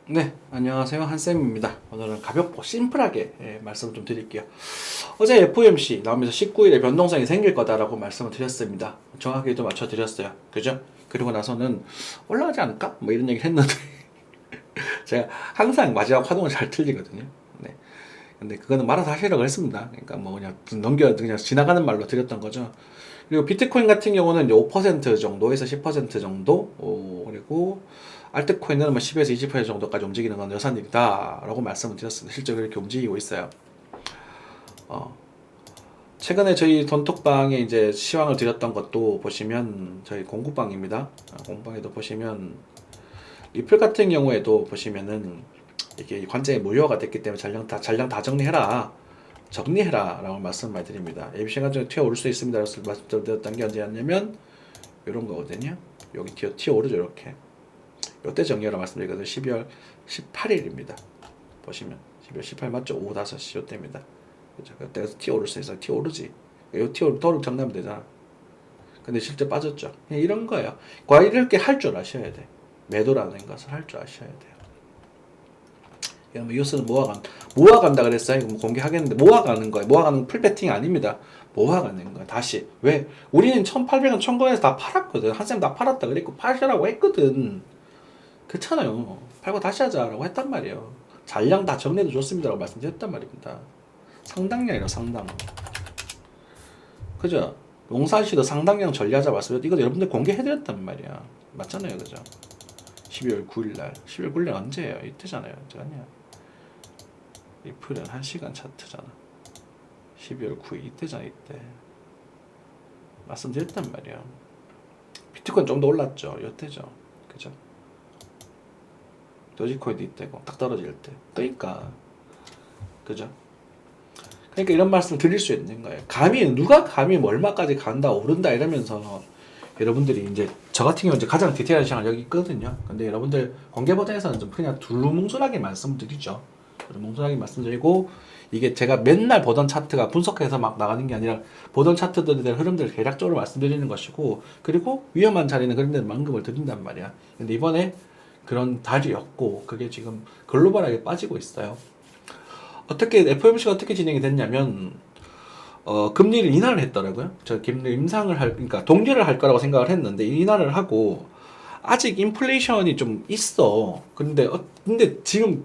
네, 안녕하세요. 한쌤입니다. 오늘은 가볍고 심플하게 말씀을 좀 드릴게요. 어제 FOMC 나오면서 19일에 변동성이 생길 거다라고 말씀을 드렸습니다. 정확하게도 맞춰드렸어요. 그죠? 그리고 나서는 올라가지 않을까? 뭐 이런 얘기를 했는데 제가 항상 마지막 화동을 잘 틀리거든요. 네. 근데 그거는 말아서 하시라고 했습니다. 그러니까 뭐 그냥 지나가는 말로 드렸던 거죠. 그리고 비트코인 같은 경우는 이제 5% 정도에서 10% 정도, 그리고 알트코인은 뭐 10에서 20% 정도까지 움직이는 건 여산일이다라고 말씀을 드렸습니다. 실제로 이렇게 움직이고 있어요. 어, 최근에 저희 돈톡방에 이제 시황을 드렸던 것도 보시면 저희 공구방입니다. 공방에도 보시면 리플 같은 경우에도 보시면은 이게 관장이 무효가 됐기 때문에 잔량 다 정리해라. 정리해라 라고 말씀 많이 드립니다. ABC 관점에 튀어오를 수 있습니다. 라고 말씀드렸던 게 언제였냐면 이런 거거든요. 여기 튀어오르죠. 이렇게 이때 정리하라 말씀드리거든요. 12월 18일입니다. 보시면 12월 18 맞죠? 오후 5시 이때입니다. 그죠? 그때가 튀어오를 수 있어. 튀어오르지. 이 튀어오르 정리하면 되잖아. 근데 실제 빠졌죠. 이런 거예요. 이렇게 할 줄 아셔야 돼. 매도라는 것을 할 줄 아셔야 돼요. 뭐 뉴스는 모아간다 그랬어요. 뭐 공개하겠는데 모아가는 거예요. 모아가는 풀배팅 아닙니다. 모아가는 거예요. 다시 왜 우리는 1,800원 1,000원에서 다 팔았거든. 한쌤 다 팔았다 그랬고 파시라고 했거든. 그렇잖아요. 팔고 다시 하자라고 했단 말이에요. 잔량 다 정리해도 좋습니다라고 말씀드렸단 말입니다. 상당량이라 상당. 그죠? 용산시도 상당량 전리하자 말씀드렸는데 이거 여러분들 공개해드렸단 말이야. 맞잖아요. 그죠? 12월 9일날 12월 9일날 언제예요? 이때잖아요. 언제 아니야? 리플은 1시간 차트잖아. 12월 9일 이때잖아. 이때 말씀드렸단 말이야. 비트코인 좀 더 올랐죠. 이때죠. 그죠? 도지코인도 이때고 딱 떨어질 때. 그러니까 그죠? 그러니까 이런 말씀 드릴 수 있는 거예요. 누가 감히 뭐 얼마까지 간다 오른다 이러면서 여러분들이 이제 저 같은 경우 이제 가장 디테일한 시간을 여기 있거든요. 근데 여러분들 공개 버전에서는 좀 그냥 두루뭉술하게 말씀드리죠. 두루뭉술하게 말씀드리고 이게 제가 맨날 보던 차트가 분석해서 막 나가는 게 아니라 보던 차트들에 대한 흐름들을 대략적으로 말씀드리는 것이고 그리고 위험한 자리는 그런 데는 만금을 드린단 말이야. 근데 이번에 그런 달이었고 그게 지금 글로벌하게 빠지고 있어요. FOMC가 어떻게 진행이 됐냐면 금리를 인하를 했더라고요. 저 금리 그러니까 동결을 할 거라고 생각을 했는데 인하를 하고 아직 인플레이션이 좀 있어. 근데 지금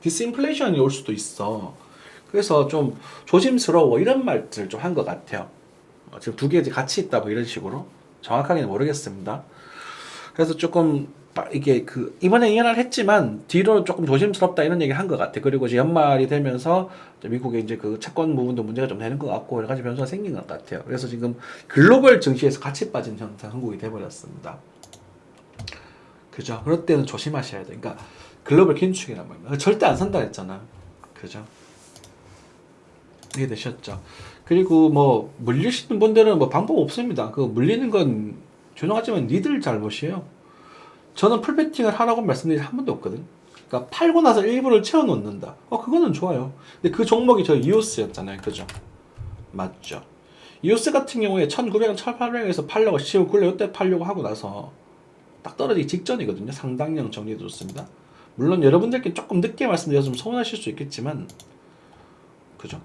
디스인플레이션이 올 수도 있어. 그래서 좀 조심스러워 이런 말들 좀 한 것 같아요. 지금 두 개 같이 있다 뭐 이런 식으로 정확하게는 모르겠습니다. 그래서 조금 이게 이번에 인하를 했지만 뒤로 조금 조심스럽다 이런 얘기를 한 것 같아. 그리고 이제 연말이 되면서 미국의 이제 그 채권 부분도 문제가 좀 되는 것 같고 여러 가지 변수가 생긴 것 같아요. 그래서 지금 글로벌 증시에서 같이 빠진 현상 한국이 돼버렸습니다. 그죠? 그럴 때는 조심하셔야 돼. 그러니까 글로벌 긴축이란 말이야. 절대 안 산다 했잖아. 그죠? 이해되셨죠? 그리고 뭐 물리시는 분들은 뭐 방법 없습니다. 그 물리는 건 죄송하지만 니들 잘못이에요. 저는 풀베팅을 하라고 말씀드린 한 번도 없거든. 그러니까 팔고 나서 일부를 채워 놓는다. 그거는 좋아요. 근데 그 종목이 저 이오스였잖아요. 그죠? 맞죠? 이오스 같은 경우에 1900원, 1800원에서 팔려고 시험 굴려 이때 팔려고 하고 나서 딱 떨어지기 직전이거든요. 상당량 정리해 줬습니다. 물론 여러분들께 조금 늦게 말씀드려서 좀 서운하실 수 있겠지만 그죠?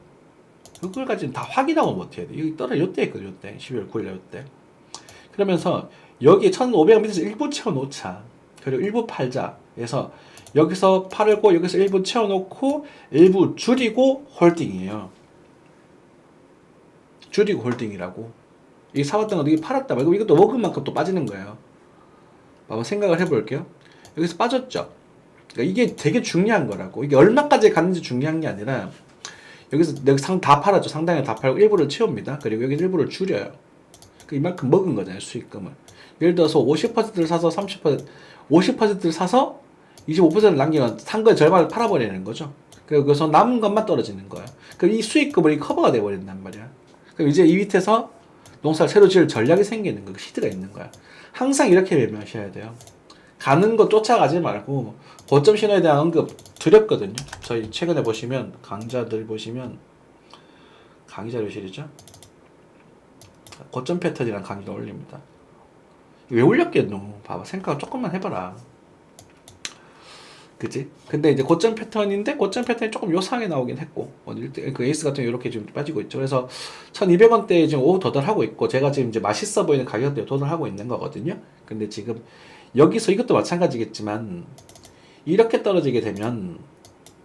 그걸 가지고 다 확인하고 못 해야 돼. 여기 떨어져 요때 했거든요. 요때 12월 9일 요때. 그러면서 여기 1500원 밑에서 일부 채워놓자. 그리고 일부 팔자. 그래서 여기서 팔고 여기서 일부 채워놓고 일부 줄이고 홀딩이에요. 줄이고 홀딩이라고. 이 사왔던 거 이게 팔았다 말고 이것도 먹은 만큼 또 빠지는 거예요. 한번 생각을 해볼게요. 여기서 빠졌죠. 그러니까 이게 되게 중요한 거라고. 이게 얼마까지 갔는지 중요한 게 아니라 여기서 다 팔았죠. 상당히 다 팔고 일부를 채웁니다. 그리고 여기 일부를 줄여요. 이만큼 먹은 거잖아요. 수익금을. 예를 들어서 50%를 사서 50%를 사서 25%를 남기면 산 거의 절반을 팔아버리는 거죠. 그래서 남은 것만 떨어지는 거예요. 그럼 이 수익금이 커버가 돼버린단 말이야. 그럼 이제 이 밑에서 농사를 새로 지을 전략이 생기는 거, 시드가 있는 거야. 항상 이렇게 매매하셔야 돼요. 가는 거 쫓아가지 말고 고점 신호에 대한 언급 드렸거든요. 저희 최근에 보시면 강좌들 보시면 강의 자료실이죠. 고점 패턴이랑 강의를 올립니다. 왜 올렸겠노? 봐봐. 생각 조금만 해봐라. 그지? 근데 이제 고점 패턴인데 고점 패턴이 조금 요상하게 나오긴 했고 그 에이스 같은 경우 이렇게 지금 빠지고 있죠. 그래서 1200원대에 지금 오후 도달하고 있고 제가 지금 이제 맛있어 보이는 가격대에 도달하고 있는 거거든요. 근데 지금 여기서 이것도 마찬가지겠지만 이렇게 떨어지게 되면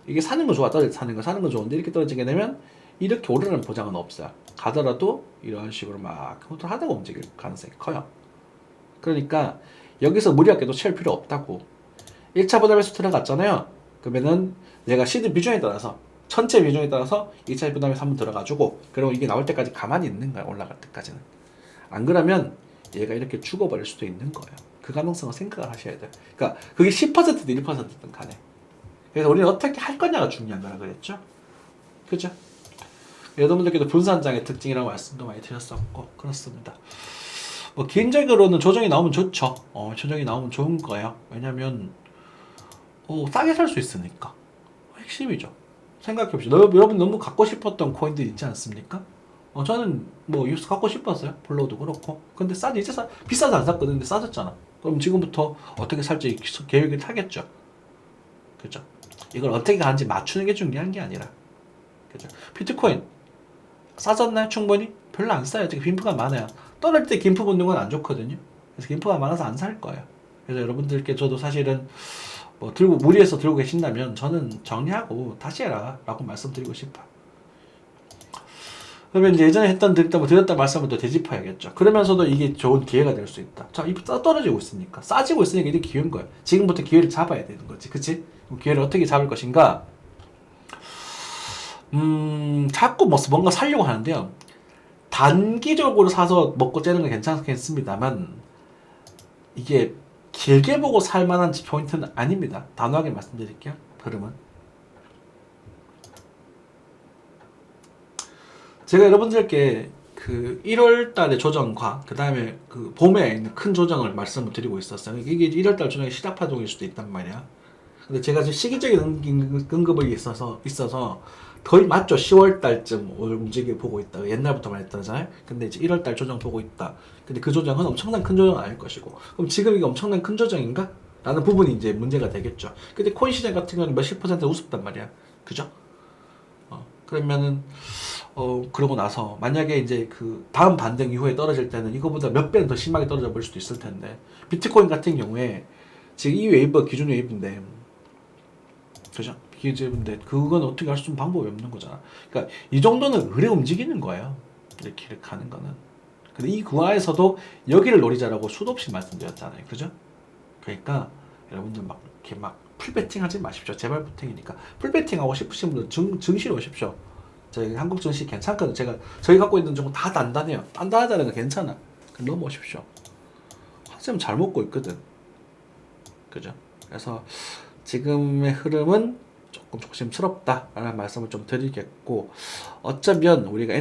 이게 사는 거 좋아 사는 거 좋은데 이렇게 떨어지게 되면 이렇게 오르는 보장은 없어요. 가더라도 이런 식으로 막 하다가 움직일 가능성이 커요. 그러니까 여기서 무리하게도 채울 필요 없다고. 1차 부담에서 들어갔잖아요. 그러면은 얘가 시드 비중에 따라서 전체 비중에 따라서 2차 부담에서 한번 들어가주고 그리고 이게 나올 때까지 가만히 있는 거야. 올라갈 때까지는. 안 그러면 얘가 이렇게 죽어버릴 수도 있는 거예요. 그 가능성을 생각을 하셔야 돼요. 그러니까 그게 10%든 1%든 간에. 그래서 우리는 어떻게 할 거냐가 중요한 거라 그랬죠. 그죠? 여러분들께도 분산장의 특징이라고 말씀도 많이 드렸었고 그렇습니다. 뭐 개인적으로는 조정이 나오면 좋죠. 조정이 나오면 좋은 거예요. 왜냐면 싸게 살 수 있으니까. 핵심이죠. 생각해보시죠. 여러분 너무 갖고 싶었던 코인들 있지 않습니까? 저는 뭐 유스 갖고 싶었어요. 블로도 그렇고. 근데 이제 비싸서 안 샀거든. 근데 싸졌잖아. 그럼 지금부터 어떻게 살지 계획을 타겠죠. 그죠? 이걸 어떻게 가는지 맞추는 게 중요한 게 아니라. 그죠? 비트코인 싸졌나요? 충분히? 별로 안 싸요. 지금 빈프가 많아요. 떨어질 때 김프 붙는 건 안 좋거든요. 그래서 김프가 많아서 안 살 거예요. 그래서 여러분들께 저도 사실은 뭐 무리해서 들고 계신다면 저는 정리하고 다시 해라 라고 말씀드리고 싶어요. 그러면 이제 예전에 드렸던 말씀을 또 되짚어야겠죠. 그러면서도 이게 좋은 기회가 될 수 있다. 자, 떨어지고 있으니까. 싸지고 있으니까 이게 기회인 거예요. 지금부터 기회를 잡아야 되는 거지. 그치? 기회를 어떻게 잡을 것인가? 자꾸 뭔가 살려고 하는데요. 단기적으로 사서 먹고 째는 건 괜찮겠습니다만, 이게 길게 보고 살 만한 포인트는 아닙니다. 단호하게 말씀드릴게요. 흐름은. 제가 여러분들께 그 1월 달의 조정과 그 다음에 그 봄에 있는 큰 조정을 말씀을 드리고 있었어요. 이게 1월 달 조정의 시작 파동일 수도 있단 말이야. 근데 제가 지금 시기적인 근급이 있어서 거의 맞죠. 10월 달쯤 움직임 보고 있다. 옛날부터 말했잖아요. 근데 이제 1월 달 조정 보고 있다. 근데 그 조정은 엄청난 큰 조정은 아닐 것이고. 그럼 지금 이게 엄청난 큰 조정인가? 라는 부분이 이제 문제가 되겠죠. 근데 코인 시장 같은 경우는 몇십 퍼센트 우습단 말이야. 그죠? 그러면은 그러고 나서 만약에 이제 그 다음 반등 이후에 떨어질 때는 이거보다 몇 배는 더 심하게 떨어져 볼 수도 있을 텐데 비트코인 같은 경우에 지금 이 웨이브가 기준 웨이브인데 그죠? 기준인데 그건 어떻게 할 수 있는 방법이 없는 거잖아. 그러니까 이 정도는 의뢰 움직이는 거예요. 이렇게 가는 거는. 근데 이 구간에서도 여기를 노리자라고 수도 없이 말씀드렸잖아요. 그죠? 그러니까 여러분들 막 이렇게 막 풀배팅 하지 마십시오. 제발 부팅이니까. 풀배팅 하고 싶으신 분들 증시로 오십시오. 저희 한국 증시 괜찮거든요. 저희 갖고 있는 종은 다 단단해요. 단단하다는 건 괜찮아. 넘어오십시오. 한쌤 잘 먹고 있거든. 그죠? 그래서 지금의 흐름은 조금 조심스럽다라는 말씀을 좀 드리겠고, 어쩌면 우리가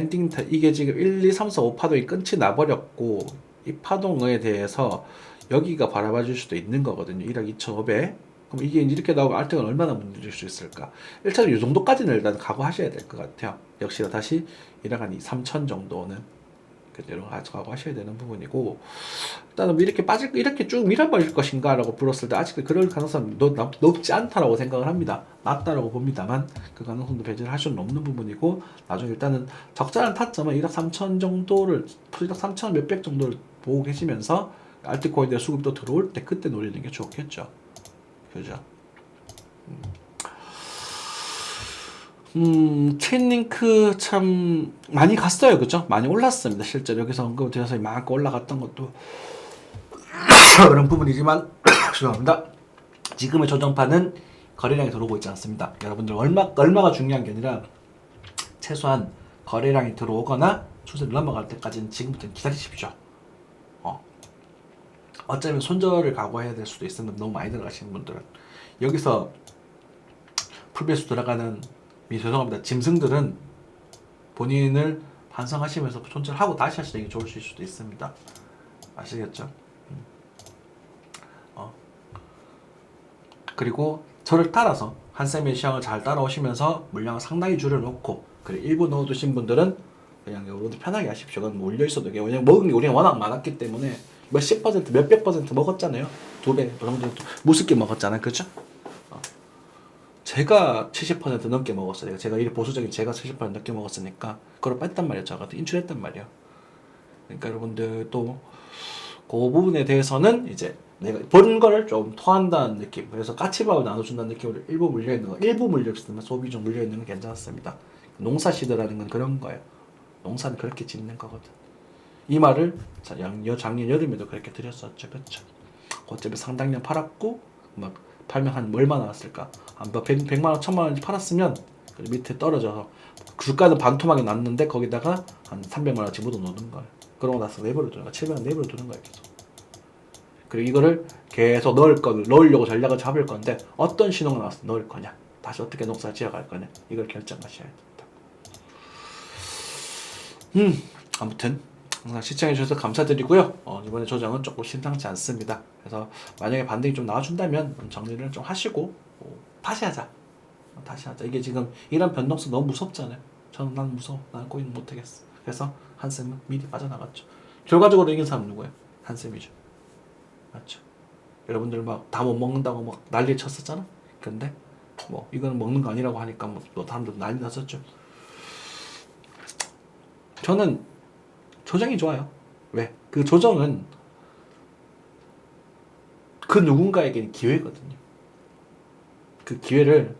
이게 지금 1, 2, 3, 4, 5 파동이 끝이 나버렸고, 이 파동에 대해서 여기가 바라봐 줄 수도 있는 거거든요. 1억 2,500. 그럼 이게 이렇게 나오고 알트가 얼마나 문제일 수 있을까? 1차적으로 이 정도까지는 일단 각오하셔야 될 것 같아요. 역시나 다시 1억 한 3천 정도는 그대로 각오하셔야 되는 부분이고, 일단은 이렇게 쭉 밀어버릴 것인가라고 물었을 때 아직도 그럴 가능성은 높지 않다라고 생각을 합니다. 낮다라고 봅니다만 그 가능성도 배제를 할 수는 없는 부분이고, 나중에 일단은 적절한 타점은 1억 3천 정도를 1억 3천 몇백 정도를 보고 계시면서 알트코인들 수급도 들어올 때 그때 노리는 게 좋겠죠. 그죠? 체인링크 참 많이 갔어요. 그죠? 많이 올랐습니다. 실제로 여기서 언급되어서 이만큼 올라갔던 것도 그런 부분이지만 죄송합니다. 지금의 조정판은 거래량이 들어오고 있지 않습니다. 여러분들 얼마가 중요한 게 아니라 최소한 거래량이 들어오거나 추세를 넘어갈 때까지는 지금부터는 기다리십시오. 어쩌면 손절을 각오해야 될 수도 있습니다. 너무 많이 들어가시는 분들은. 여기서 풀배수 들어가는 죄송합니다. 짐승들은 본인을 반성하시면서 손절하고 다시 하시는 게 좋으실 수도 있습니다. 아시겠죠? 그리고 저를 따라서 한쌤의 시향을 잘 따라오시면서 물량을 상당히 줄여놓고, 그리고 일부 넣어두신 분들은 그냥 여러분들 편하게 하십시오. 그건 올려있어도 돼요. 왜냐면 먹은 게 우리가 워낙 많았기 때문에 몇십 퍼센트, 몇백 퍼센트 먹었잖아요. 2배 정도 무섭게 먹었잖아요. 그죠? 제가 70% 넘게 먹었어요. 제가 이 보수적인 제가 70% 넘게 먹었으니까 그걸 뺐단 말이에요. 제가 인출했단 말이에요. 그러니까 여러분들 또 그 부분에 대해서는 이제 내가 버는 거를 좀 토한다는 느낌. 그래서 까치밥을 나눠준다는 느낌으로 일부 물려있는 거. 일부 물려있으면 소비 중 물려있는 건 괜찮습니다. 농사 시대라는 건 그런 거예요. 농사는 그렇게 짓는 거거든. 이 말을 작년 여름에도 그렇게 드렸었죠. 그렇죠. 어차피 상당량 팔았고 막 팔면 한 얼마 나왔을까? 한 100만 원, 1000만 원 팔았으면 그 밑에 떨어져서 주가는 반토막이 났는데 거기다가 한 300만 원치 묻어 놓는 거예요. 그러고 나서 내버려 두는 거야. 700원 내버려 두는 거예요. 계속. 그리고 이거를 계속 넣으려고 전략을 잡을 건데 어떤 신호가 나와서 넣을 거냐, 다시 어떻게 농사를 지어갈 거냐, 이걸 결정하셔야 됩니다. 아무튼 항상 시청해주셔서 감사드리고요. 이번에 조정은 조금 심상치 않습니다. 그래서 만약에 반등이 좀 나와준다면 정리를 좀 하시고 다시 하자. 이게 지금 이런 변동성 너무 무섭잖아요. 난 무서워. 난 고인 못하겠어. 그래서 한샘은 미리 빠져나갔죠. 결과적으로 이긴 사람 누구예요? 한샘이죠. 맞죠? 여러분들 막 다 못 먹는다고 막 난리 쳤었잖아. 근데 뭐 이거는 먹는 거 아니라고 하니까 뭐 사람들 난리 났었죠. 저는 조정이 좋아요. 왜? 그 조정은 그 누군가에게는 기회거든요. 그 기회를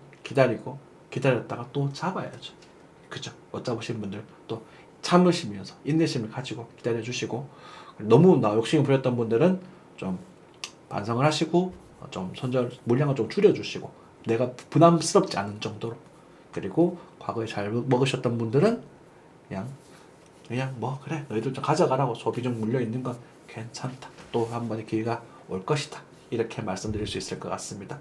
기다렸다가 또 잡아야죠. 그죠? 못 잡으신 분들 또 참으시면서 인내심을 가지고 기다려주시고, 너무 욕심을 부렸던 분들은 좀 반성을 하시고 좀 물량을 좀 줄여주시고 내가 부담스럽지 않은 정도로, 그리고 과거에 잘 먹으셨던 분들은 그냥 뭐 그래 너희들 좀 가져가라고, 소비 중 물려있는 건 괜찮다, 또 한 번의 기회가 올 것이다, 이렇게 말씀드릴 수 있을 것 같습니다.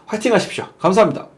화이팅 하십시오. 감사합니다.